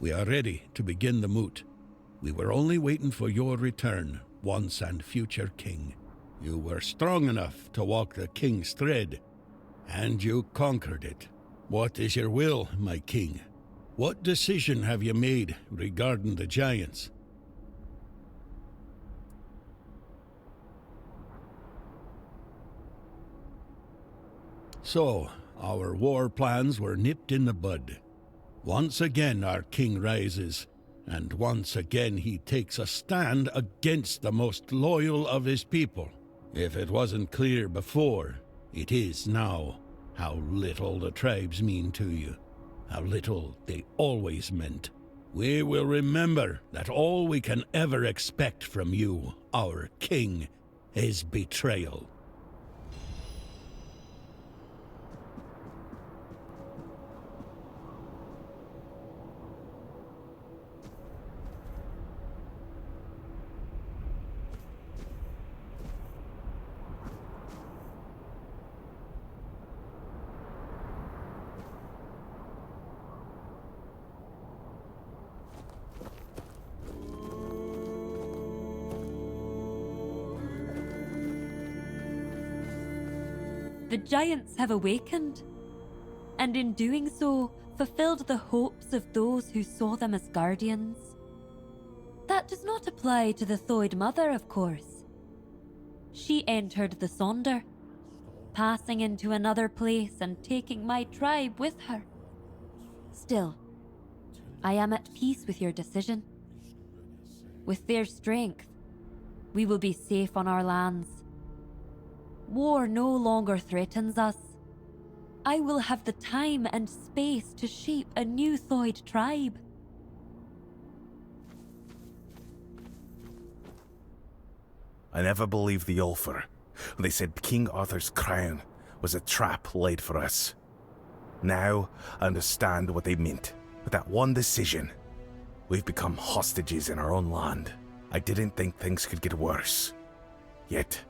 We are ready to begin the moot. We were only waiting for your return, once and future king. You were strong enough to walk the king's thread, and you conquered it. What is your will, my king? What decision have you made regarding the giants? So, our war plans were nipped in the bud. Once again our king rises, and once again he takes a stand against the most loyal of his people. If it wasn't clear before, it is now how little the tribes mean to you, how little they always meant. We will remember that all we can ever expect from you, our king, is betrayal. The giants have awakened, and in doing so, fulfilled the hopes of those who saw them as guardians. That does not apply to the Thoid Mother, of course. She entered the Sonder, passing into another place and taking my tribe with her. Still, I am at peace with your decision. With their strength, we will be safe on our lands. War no longer threatens us. I will have the time and space to shape a new Thoid tribe. I never believed the Ulfar when they said King Arthur's crown was a trap laid for us. Now I understand what they meant. With that one decision, we've become hostages in our own land. I didn't think things could get worse. Yet,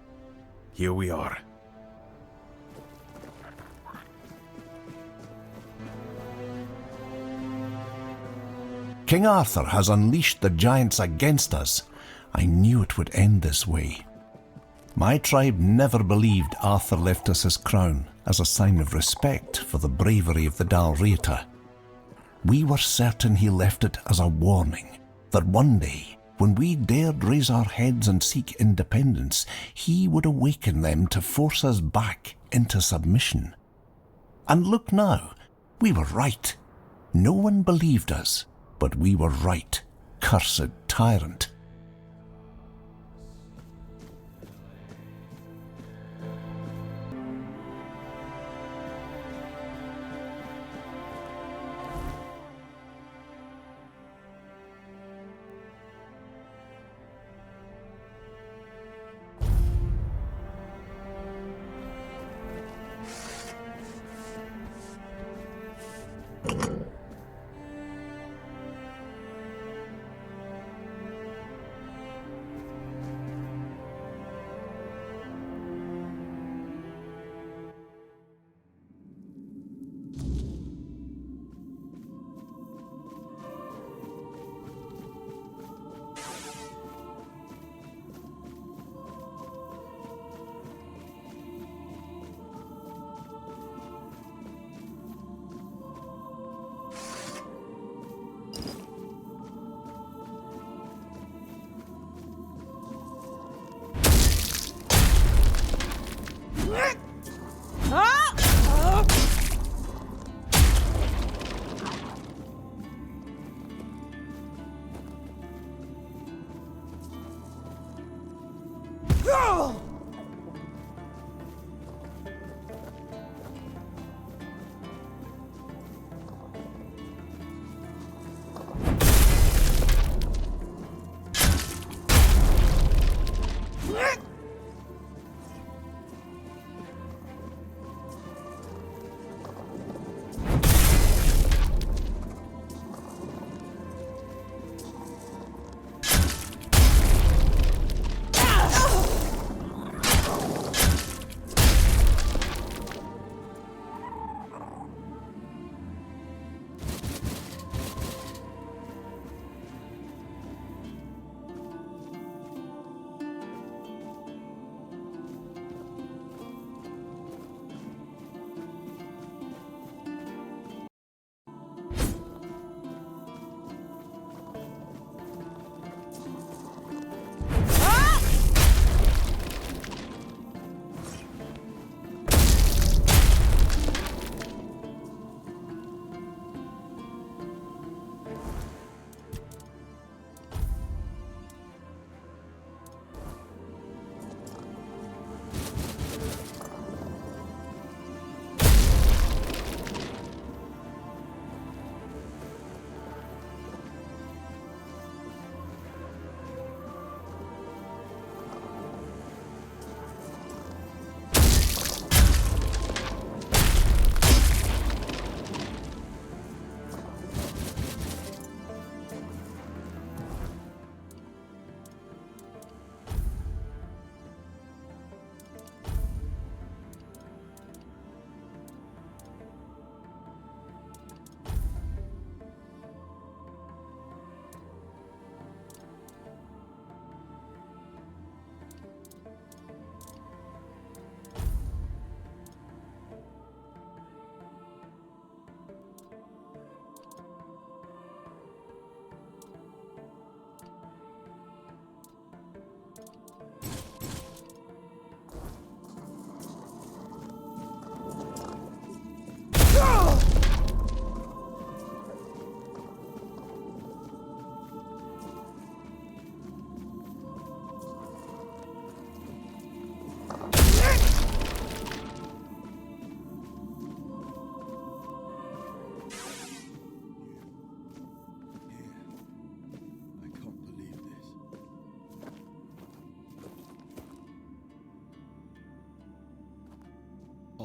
here we are. King Arthur has unleashed the giants against us. I knew it would end this way. My tribe never believed Arthur left us his crown as a sign of respect for the bravery of the Dalriata. We were certain he left it as a warning that one day, when we dared raise our heads and seek independence, he would awaken them to force us back into submission. And look now, we were right. No one believed us, but we were right. Cursed tyrant.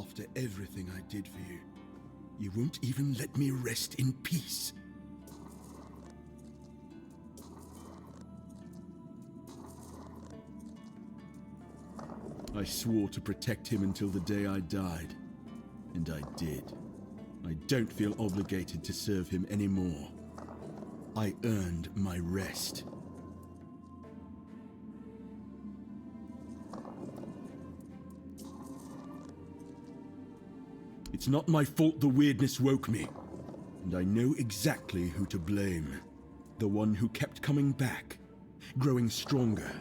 After everything I did for you, you won't even let me rest in peace. I swore to protect him until the day I died, and I did. I don't feel obligated to serve him anymore. I earned my rest. It's not my fault the weirdness woke me, and I know exactly who to blame. The one who kept coming back, growing stronger,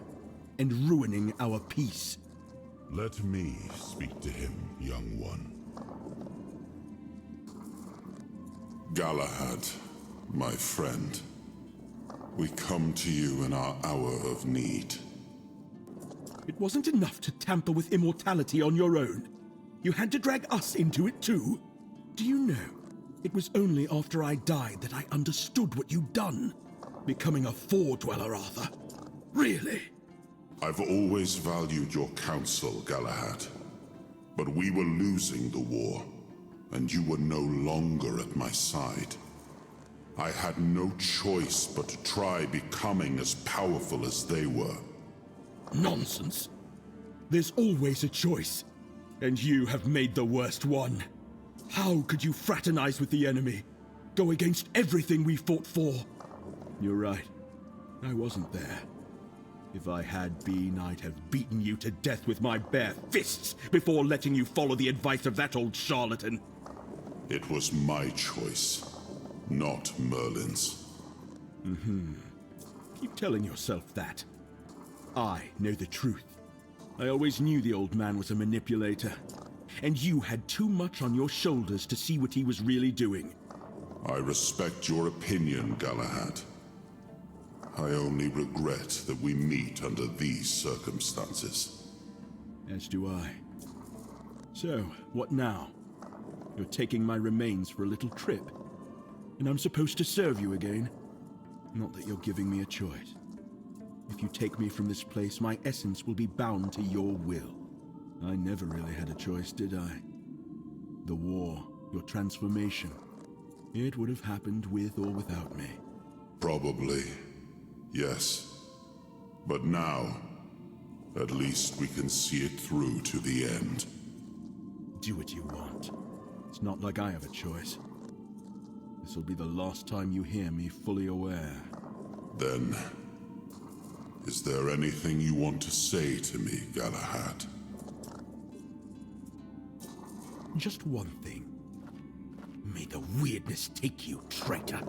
and ruining our peace. Let me speak to him, young one. Galahad, my friend, we come to you in our hour of need. It wasn't enough to tamper with immortality on your own. You had to drag us into it too. Do you know, it was only after I died that I understood what you'd done. Becoming a Four-Dweller, Arthur. Really? I've always valued your counsel, Galahad. But we were losing the war, and you were no longer at my side. I had no choice but to try becoming as powerful as they were. Nonsense. There's always a choice, and you have made the worst one. How could you fraternize with the enemy? Go against everything we fought for? You're right. I wasn't there. If I had been, I'd have beaten you to death with my bare fists before letting you follow the advice of that old charlatan. It was my choice, not Merlin's. Keep telling yourself that. I know the truth. I always knew the old man was a manipulator, and you had too much on your shoulders to see what he was really doing. I respect your opinion, Galahad. I only regret that we meet under these circumstances. As do I. So, what now? You're taking my remains for a little trip, and I'm supposed to serve you again? Not that you're giving me a choice. If you take me from this place, my essence will be bound to your will. I never really had a choice, did I? The war, your transformation, it would have happened with or without me. Probably, yes. But now, at least we can see it through to the end. Do what you want. It's not like I have a choice. This'll be the last time you hear me fully aware. Then, is there anything you want to say to me, Galahad? Just one thing. May the weirdness take you, traitor.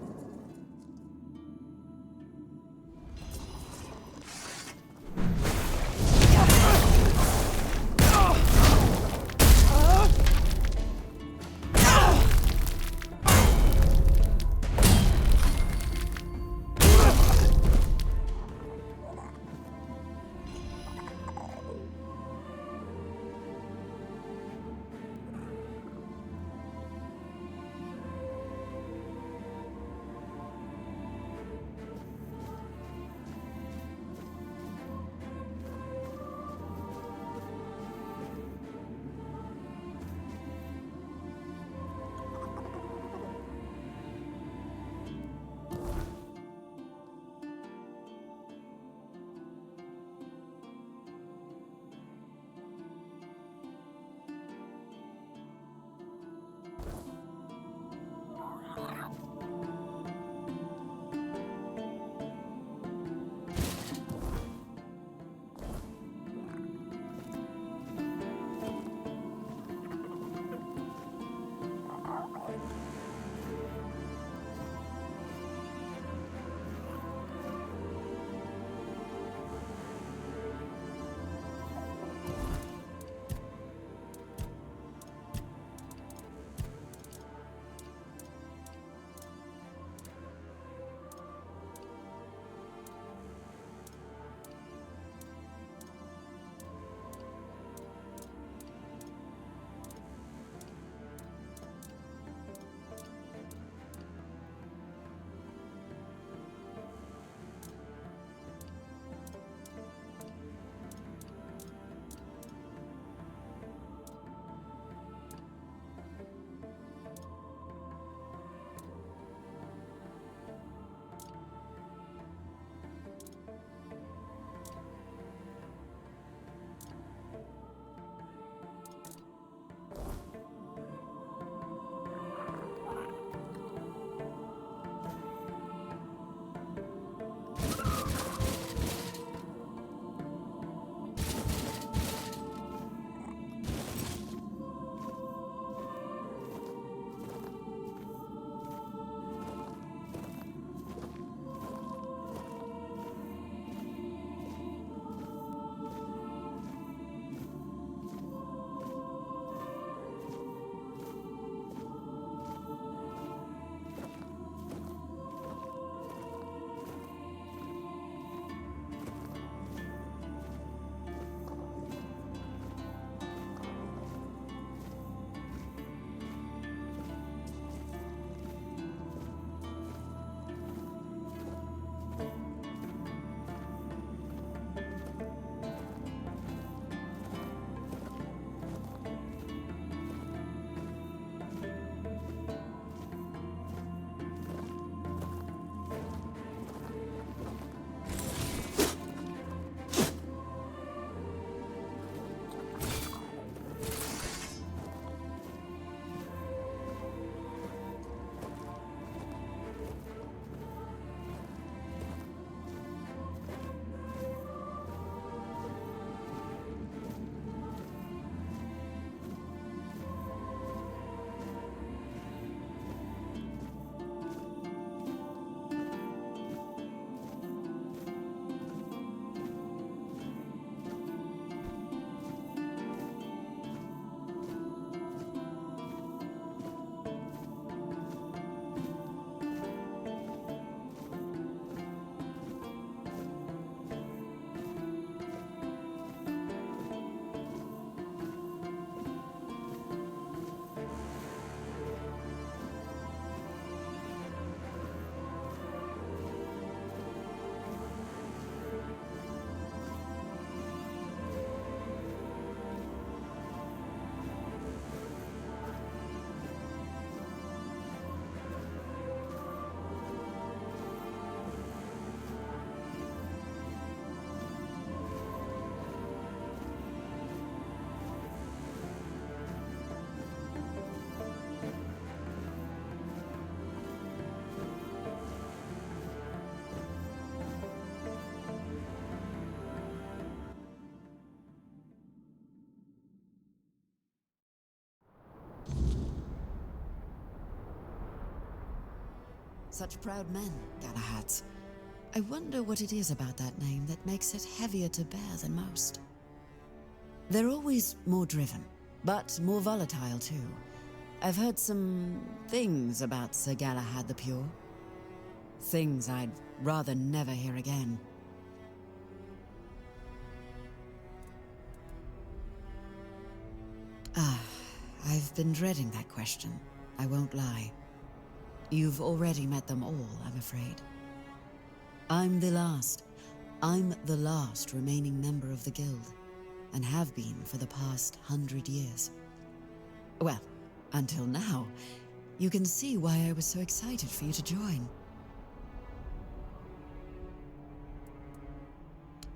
Such proud men, Galahads. I wonder what it is about that name that makes it heavier to bear than most. They're always more driven, but more volatile too. I've heard some things about Sir Galahad the Pure. Things I'd rather never hear again. I've been dreading that question. I won't lie. You've already met them all, I'm afraid. I'm the last remaining member of the guild, and have been for the past 100 years. Well, until now. You can see why I was so excited for you to join.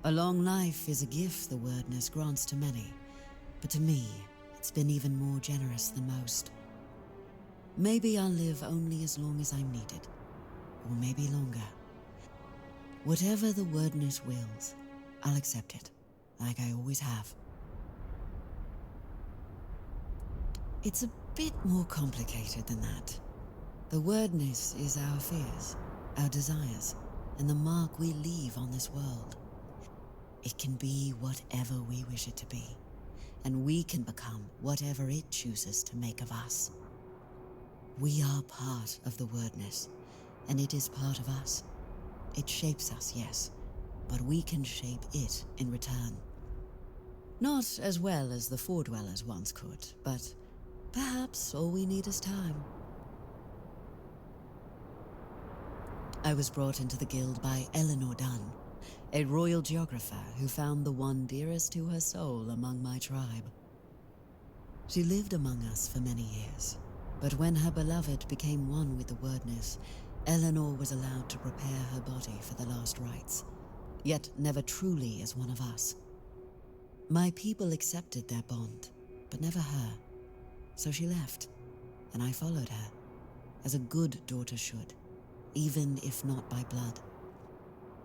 A long life is a gift the Wordness grants to many, but to me, it's been even more generous than most. Maybe I'll live only as long as I'm needed, or maybe longer. Whatever the Wordness wills, I'll accept it, like I always have. It's a bit more complicated than that. The Wordness is our fears, our desires, and the mark we leave on this world. It can be whatever we wish it to be, and we can become whatever it chooses to make of us. We are part of the Wordness, and it is part of us. It shapes us, yes, but we can shape it in return. Not as well as the Foredwellers once could, but perhaps all we need is time. I was brought into the guild by Eleanor Dunn, a royal geographer who found the one dearest to her soul among my tribe. She lived among us for many years, but when her beloved became one with the Wordness, Eleanor was allowed to prepare her body for the last rites, yet never truly as one of us. My people accepted their bond, but never her. So she left, and I followed her, as a good daughter should, even if not by blood.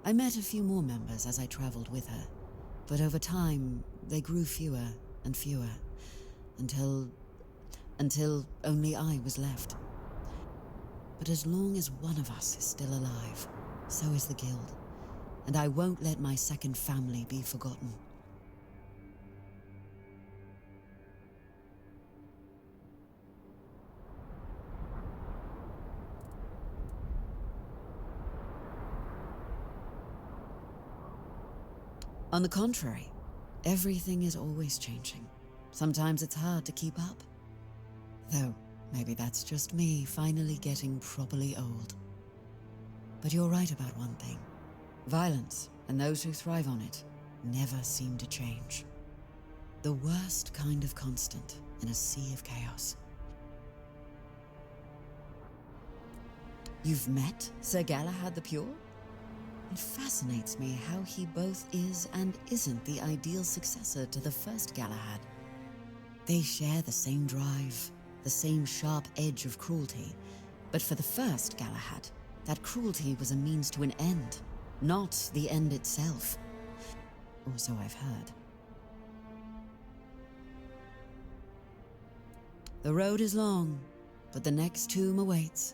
I met a few more members as I traveled with her, but over time, they grew fewer and fewer, until only I was left. But as long as one of us is still alive, so is the guild, and I won't let my second family be forgotten. On the contrary, everything is always changing. Sometimes it's hard to keep up. Though, maybe that's just me finally getting properly old. But you're right about one thing. Violence, and those who thrive on it, never seem to change. The worst kind of constant in a sea of chaos. You've met Sir Galahad the Pure? It fascinates me how he both is and isn't the ideal successor to the first Galahad. They share the same drive, the same sharp edge of cruelty, but for the first Galahad, that cruelty was a means to an end, not the end itself. Or so I've heard. The road is long, but the next tomb awaits.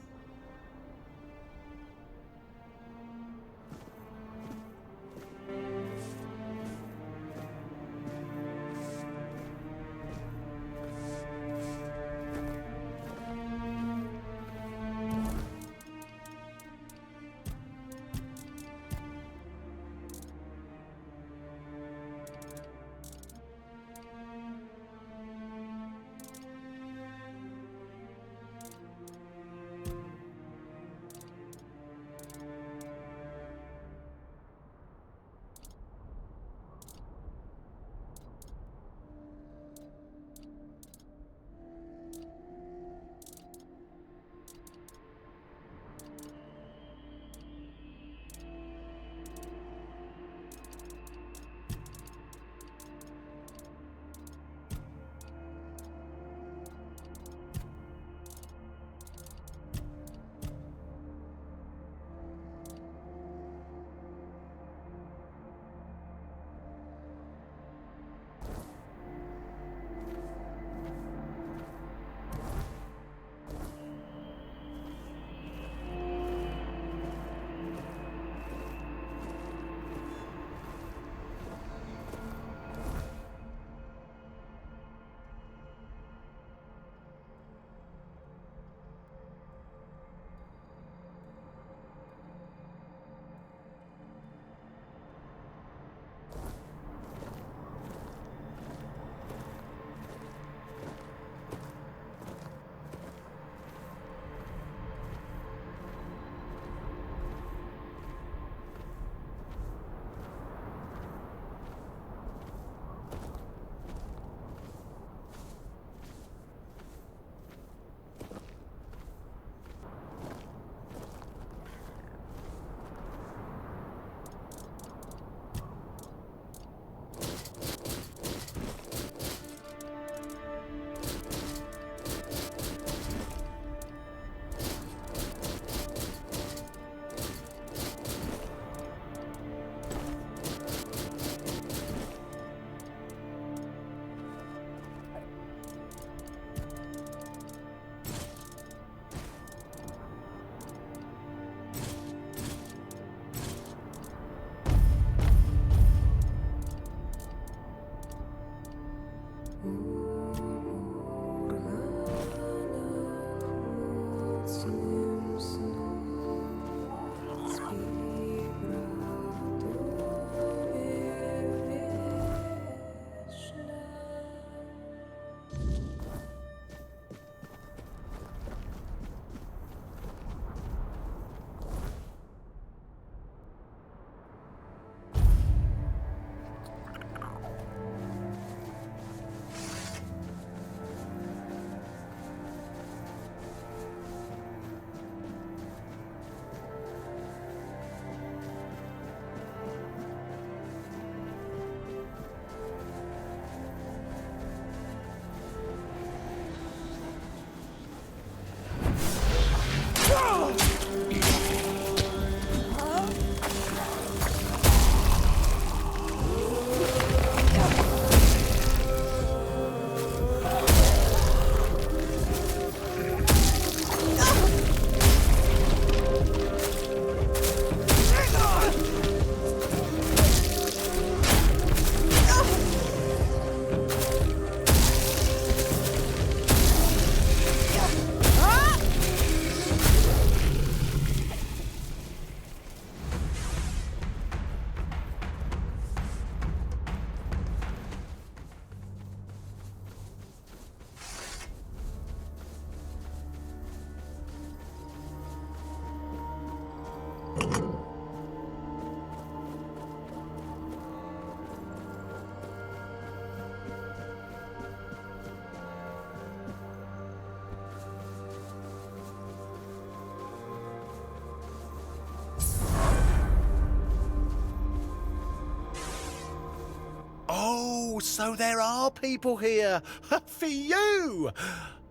Oh, so there are people here. For you!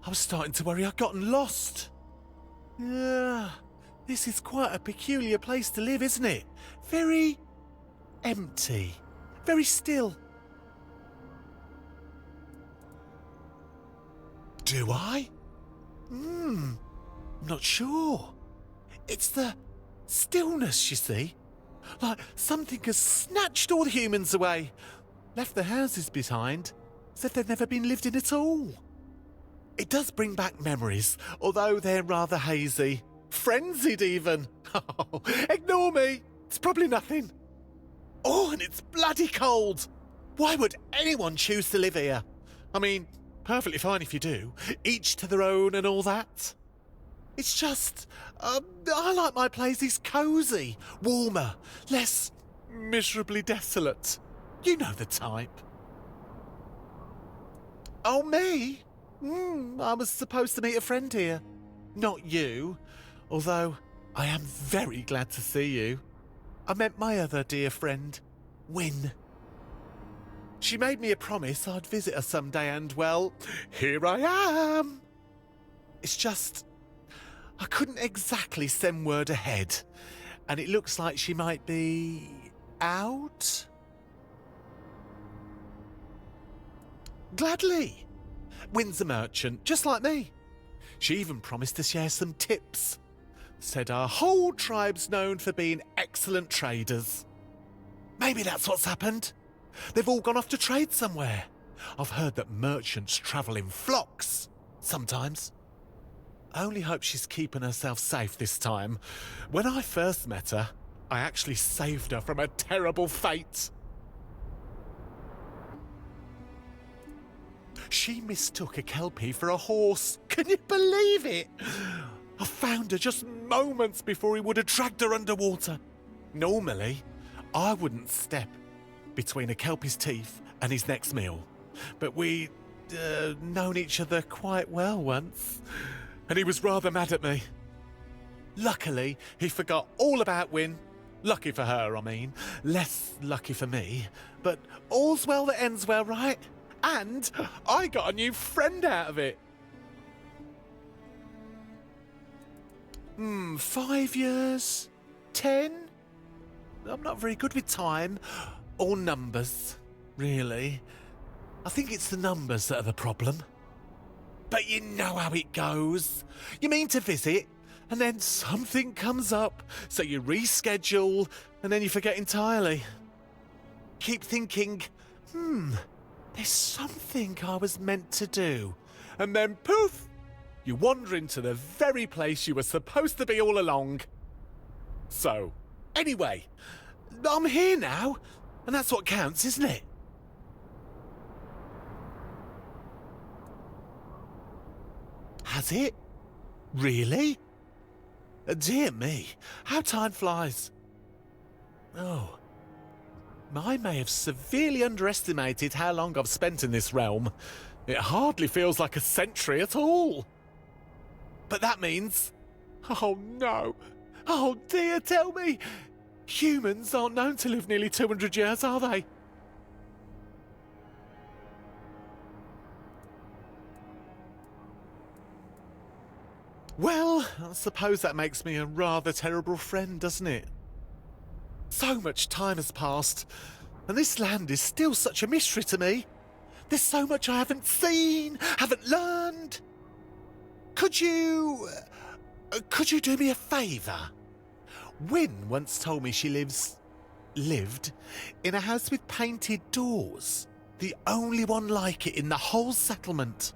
I was starting to worry I'd gotten lost. Yeah, this is quite a peculiar place to live, isn't it? Very empty. Very still. Do I? I'm not sure. It's the stillness, you see. Like something has snatched all the humans away. Left the houses behind, as if they've never been lived in at all. It does bring back memories, although they're rather hazy. Frenzied, even. Oh, ignore me. It's probably nothing. Oh, and it's bloody cold. Why would anyone choose to live here? I mean, perfectly fine if you do. Each to their own and all that. It's just, I like my places cosy, warmer, less miserably desolate. You know the type. Oh, me? I was supposed to meet a friend here. Not you, although I am very glad to see you. I meant my other dear friend, Wynne. She made me a promise I'd visit her someday and, well, here I am. It's just, I couldn't exactly send word ahead, and it looks like she might be out. Gladly. Wynne's a merchant, just like me. She even promised to share some tips. Said our whole tribe's known for being excellent traders. Maybe that's what's happened. They've all gone off to trade somewhere. I've heard that merchants travel in flocks, sometimes. I only hope she's keeping herself safe this time. When I first met her, I actually saved her from a terrible fate. She mistook a kelpie for a horse. Can you believe it? I found her just moments before he would have dragged her underwater. Normally, I wouldn't step between a kelpie's teeth and his next meal. But we'd known each other quite well once, and he was rather mad at me. Luckily, he forgot all about Wynne. Lucky for her, I mean. Less lucky for me. But all's well that ends well, right? And I got a new friend out of it. 5 years? 10? I'm not very good with time. Or numbers, really. I think it's the numbers that are the problem. But you know how it goes. You mean to visit, and then something comes up, so you reschedule, and then you forget entirely. Keep thinking, There's something I was meant to do. And then poof! You wander into the very place you were supposed to be all along. So, anyway, I'm here now, and that's what counts, isn't it? Has it? Really? Dear me, how time flies. Oh, I may have severely underestimated how long I've spent in this realm. It hardly feels like a century at all. But that means... Oh no! Oh dear, tell me! Humans aren't known to live nearly 200 years, are they? Well, I suppose that makes me a rather terrible friend, doesn't it? So much time has passed, and this land is still such a mystery to me. There's so much I haven't seen, haven't learned. Could you do me a favour? Wynne once told me she lived in a house with painted doors, the only one like it in the whole settlement.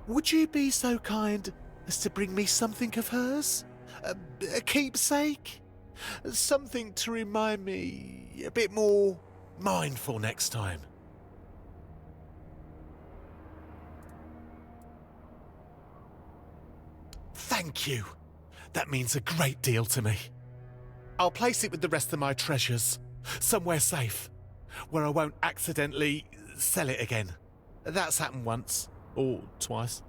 Would you be so kind as to bring me something of hers? A keepsake? Something to remind me a bit more mindful next time. Thank you. That means a great deal to me. I'll place it with the rest of my treasures, somewhere safe, where I won't accidentally sell it again. That's happened once, or twice.